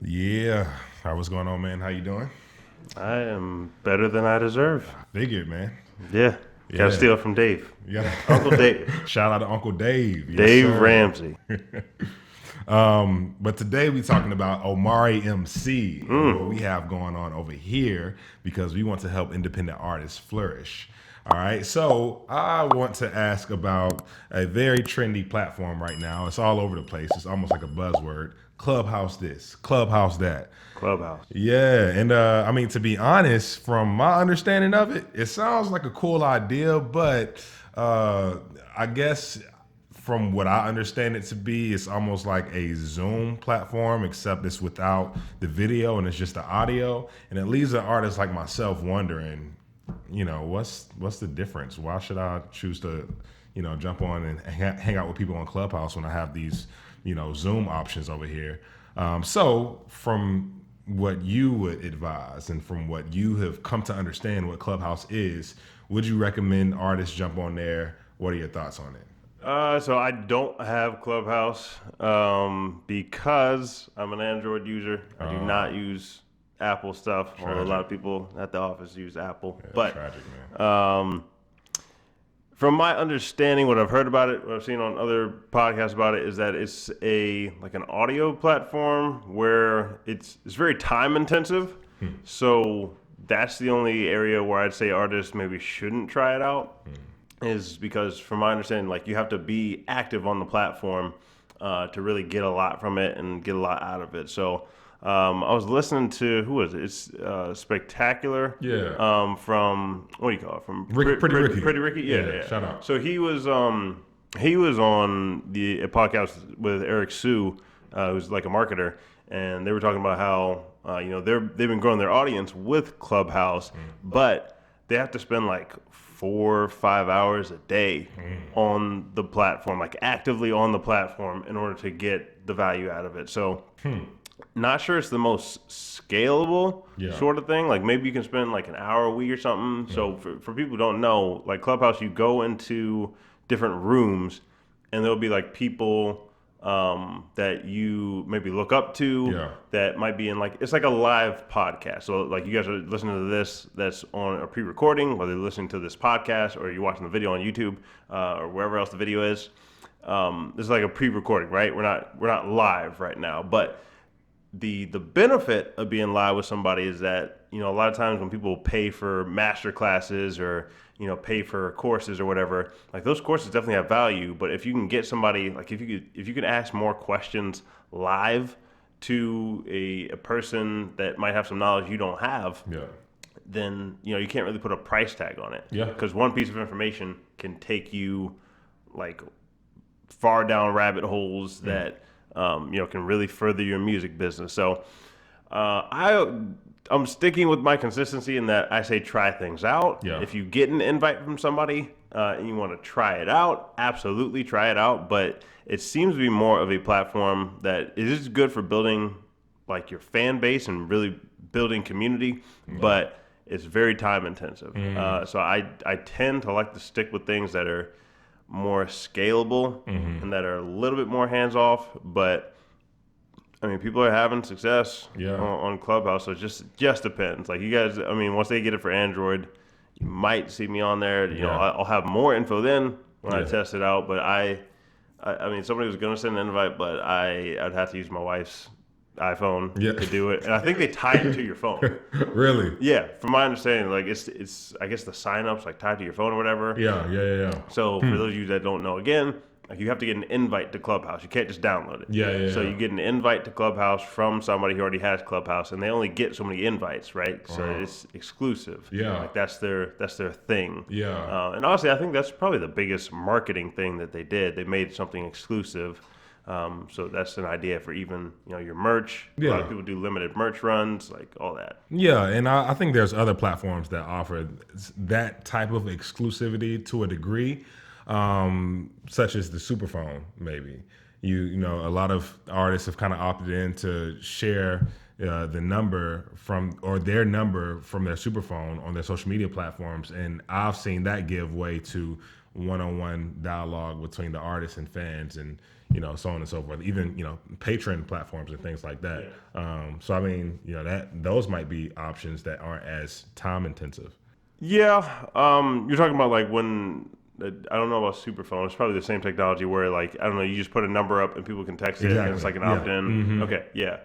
Yeah. What's going on, man? How you doing? I am better than I deserve. Figured, man. Yeah. Got to Yeah. steal from Dave. Yeah. Uncle Dave. Shout out to Uncle Dave. Yes, Dave sir. Ramsey. But today we talking about Omari MC and what we have going on over here because we want to help independent artists flourish. All right. So I want to ask about a very trendy platform right now. It's all over the place. It's almost like a buzzword. Clubhouse this, Clubhouse that. Clubhouse. Yeah, and I mean, to be honest, from my understanding of it, it sounds like a cool idea, but I guess from what I understand it to be, it's almost like a Zoom platform, except it's without the video and it's just the audio, and it leaves an artist like myself wondering, what's the difference? Why should I choose to, jump on and hang out with people on Clubhouse when I have these, Zoom options over here? So from what you would advise and from what you have come to understand what Clubhouse is, would you recommend artists jump on there? What are your thoughts on it? So I don't have Clubhouse because I'm an Android user. I do not use Apple stuff. Although a lot of people at the office use Apple. Yeah, But tragic, man. from my understanding, what I've heard about it, what I've seen on other podcasts about it, is that it's an audio platform where it's very time intensive. So that's the only area where I'd say artists maybe shouldn't try it out. Is because from my understanding, like you have to be active on the platform to really get a lot from it and get a lot out of it. So I was listening to, who was it? It's Spectacular. Yeah. From, what do you call it? From Pretty Ricky. Pretty Ricky. Yeah. Shout out. So he was on a podcast with Eric Sue, who's like a marketer, and they were talking about how they've been growing their audience with Clubhouse, but they have to spend like 4 or 5 hours a day on the platform, like actively on the platform, in order to get the value out of it. So, not sure it's the most scalable sort of thing. Like maybe you can spend like an hour a week or something. So for people who don't know, like Clubhouse, you go into different rooms, and there'll be like people that you maybe look up to that might be in it's like a live podcast. So like you guys are listening to this that's on a pre-recording, whether you're listening to this podcast or you're watching the video on YouTube or wherever else the video is. This is like a pre-recording, right? We're not live right now, but the benefit of being live with somebody is that a lot of times when people pay for master classes or pay for courses or whatever, like those courses definitely have value, but if you can get somebody, like if you can ask more questions live to a person that might have some knowledge you don't have, then you can't really put a price tag on it, because one piece of information can take you like far down rabbit holes that can really further your music business. So I'm sticking with my consistency in that I say try things out. If you get an invite from somebody and you want to try it out, absolutely try it out. But it seems to be more of a platform that is good for building like your fan base and really building community, but it's very time intensive. So I tend to like to stick with things that are more scalable and that are a little bit more hands off. But I mean, people are having success on Clubhouse, so it just depends. Like you guys, I mean, once they get it for Android, you might see me on there. I'll have more info then when I test it out. But I mean, somebody was going to send an invite, but I'd have to use my wife's iPhone to do it, and I think they tie it to your phone. Really? Yeah, from my understanding, like it's I guess the sign-up's like tied to your phone or whatever. Yeah. So for those of you that don't know, again, like you have to get an invite to Clubhouse. You can't just download it. So you get an invite to Clubhouse from somebody who already has Clubhouse, and they only get so many invites, right? So it's exclusive. Like that's their thing. And honestly, I think that's probably the biggest marketing thing that they did. They made something exclusive. So that's an idea for even your merch. A lot of people do limited merch runs, like all that. Yeah, and I think there's other platforms that offer that type of exclusivity to a degree, such as the Superphone. Maybe a lot of artists have kind of opted in to share the number their number from their Superphone on their social media platforms, and I've seen that give way to one-on-one dialogue between the artists and fans, and so on and so forth. Even patron platforms and things like that. So I mean, that those might be options that aren't as time intensive. Yeah, you're talking about like when I don't know about Superphone. It's probably the same technology where like I don't know, you just put a number up and people can text it, and it's like an opt-in. Okay, yeah.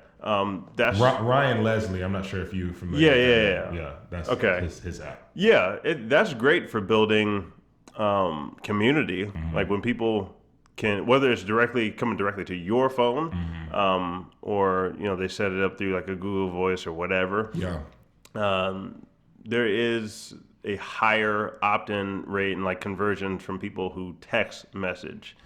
That's Ryan Leslie. I'm not sure if you're familiar. Yeah. That's okay. his app. Yeah, that's great for building community. Like when people can, whether it's coming directly to your phone, or they set it up through like a Google Voice or whatever. Yeah. There is a higher opt-in rate and like conversion from people who text message.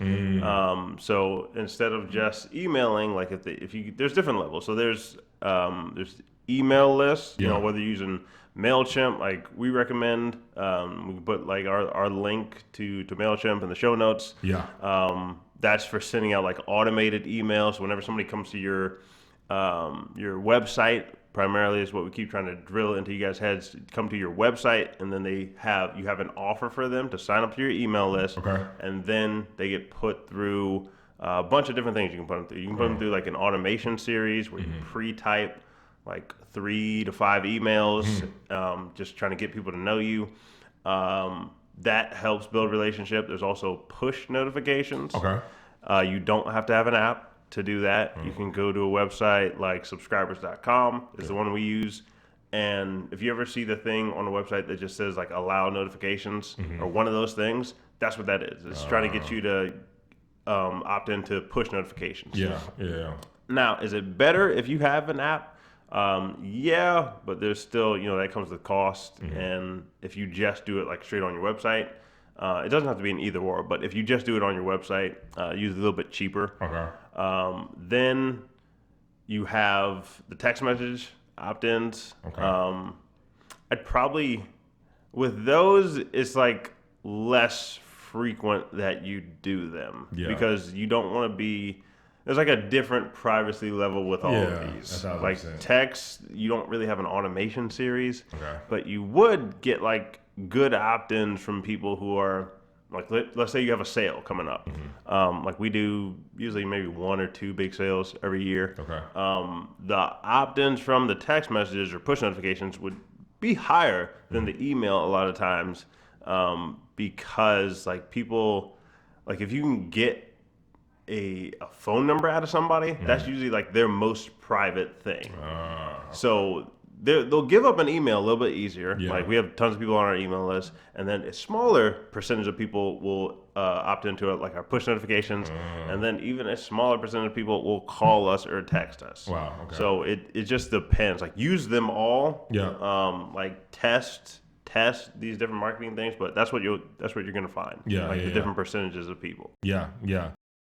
So instead of just emailing, like there's different levels. So there's email lists. Whether you're using MailChimp, like we recommend, we can put like our link to MailChimp in the show notes. That's for sending out like automated emails. Whenever somebody comes to your website, primarily is what we keep trying to drill into you guys' heads. Come to your website, and then you have an offer for them to sign up to your email list. Okay. And then they get put through a bunch of different things you can put them through. You can put them through like an automation series where you pre-type like 3 to 5 emails, just trying to get people to know you. That helps build relationship. There's also push notifications. Okay. You don't have to have an app to do that. You can go to a website like subscribers.com is the one we use. And if you ever see the thing on the website that just says like allow notifications or one of those things, that's what that is. It's trying to get you to opt into push notifications. Yeah. Now, is it better if you have an app? Yeah, but there's still, that comes with cost. And if you just do it like straight on your website, it doesn't have to be an either or, but if you just do it on your website, use a little bit cheaper. Okay. Then you have the text message opt-ins. Okay. I'd probably, with those, it's like less frequent that you do them because you don't want to be. There's like a different privacy level with all of these. Like text, you don't really have an automation series, but you would get like good opt-ins from people who are like, let's say you have a sale coming up. Like we do usually maybe 1 or 2 big sales every year. The opt-ins from the text messages or push notifications would be higher than the email a lot of times, because like people, like if you can get a phone number out of somebody, that's usually like their most private thing. So they'll give up an email a little bit easier. Like we have tons of people on our email list, and then a smaller percentage of people will opt into it, like our push notifications, and then even a smaller percentage of people will call us or text us. Wow. Okay. So it just depends. Like use them all. Like test these different marketing things, but that's what you're gonna find. The different percentages of people. Yeah.